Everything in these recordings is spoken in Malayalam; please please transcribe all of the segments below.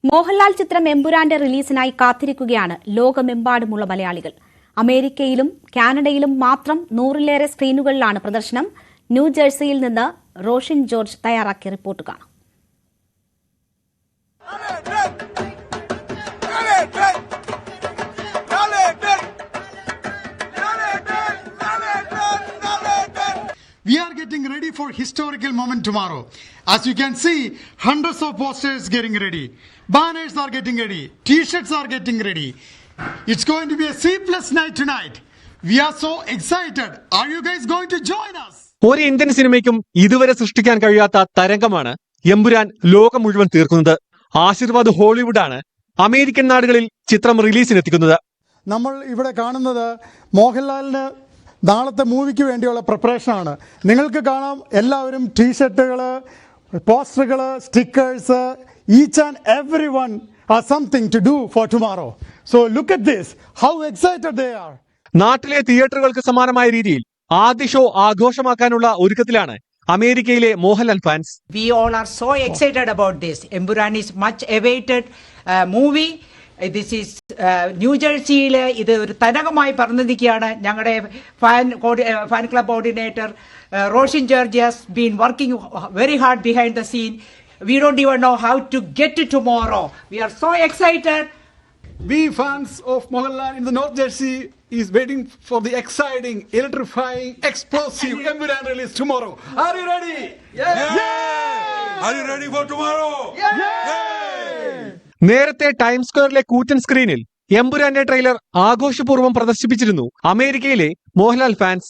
മോഹൻലാൽ ചിത്രം എമ്പുരാന്റെ റിലീസിനായി കാത്തിരിക്കുകയാണ് ലോകമെമ്പാടുമുള്ള മലയാളികൾ. അമേരിക്കയിലും കാനഡയിലും മാത്രം 100-ലേറെ സ്ക്രീനുകളിലാണ് പ്രദർശനം. ന്യൂജേഴ്സിയിൽ നിന്ന് റോഷിൻ ജോർജ് തയ്യാറാക്കിയ റിപ്പോർട്ട് കാണാം. We are getting ready for historical moment tomorrow. As you can see, hundreds of posters getting ready. Banners are getting ready. T-shirts are getting ready. It's going to be a sleepless night tonight. We are so excited. Are you guys going to join us? ഒരു ഇന്ത്യൻ സിനിമയ്ക്കും ഇതുവരെ സൃഷ്ടിക്കാൻ കഴിയാത്ത തരംഗമാണ് എമ്പുരാൻ ലോകം മുഴുവൻ തീർക്കുന്നത്. ആശീർവാദ് ഹോളിവുഡാണ് അമേരിക്കൻ നാടുകളിൽ ചിത്രം റിലീസിനെത്തിക്കുന്നത്. നമ്മൾ ഇവിടെ കാണുന്നത് മോഹൻലാലിന് നാളത്തെ മൂവിക്ക് വേണ്ടിയുള്ള പ്രിപ്പറേഷനാണ്. നിങ്ങൾക്ക് കാണാം, എല്ലാവരും ടീഷർട്ടുകൾ, പോസ്റ്ററുകൾ, stickers, each and every one are something to do for tomorrow. So look at this, how excited they are. നാട്ടിലെ തിയേറ്ററുകൾക്ക് സമാനമായ രീതിയിൽ ആദ്യ ഷോ ആഘോഷമാക്കാനുള്ള ഒരുക്കത്തിലാണ് അമേരിക്കയിലെ Mohanlal fans. We all are so excited about this. Emburan is much awaited movie. This is New ജേഴ്സിയിലെ ഇത് ഒരു തരംഗമായി പറഞ്ഞിരിക്കുകയാണ്. ഞങ്ങളുടെ fan club coordinator Roshin George has been working very hard behind the scene. We don't even know how to get to tomorrow. We are so excited. We fans of Mohanlal in the North Jersey is waiting for the exciting, electrifying, explosive Emburan release tomorrow. Are you ready? Yeah! Yeah! Are you ready for tomorrow? Yeah! Yeah! നേരത്തെ ടൈംസ് സ്ക്വയറിലെ കൂറ്റൻ സ്ക്രീനിൽ എമ്പുരാന്റെ ട്രെയിലർ ആഘോഷപൂർവ്വം പ്രദർശിപ്പിച്ചിരുന്നു അമേരിക്കയിലെ മോഹൻലാൽ ഫാൻസ്.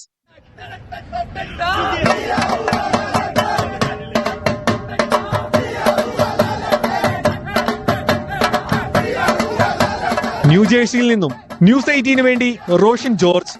ന്യൂജേഴ്സിയിൽ നിന്നും ന്യൂസ് 18 വേണ്ടി റോഷിൻ ജോർജ്.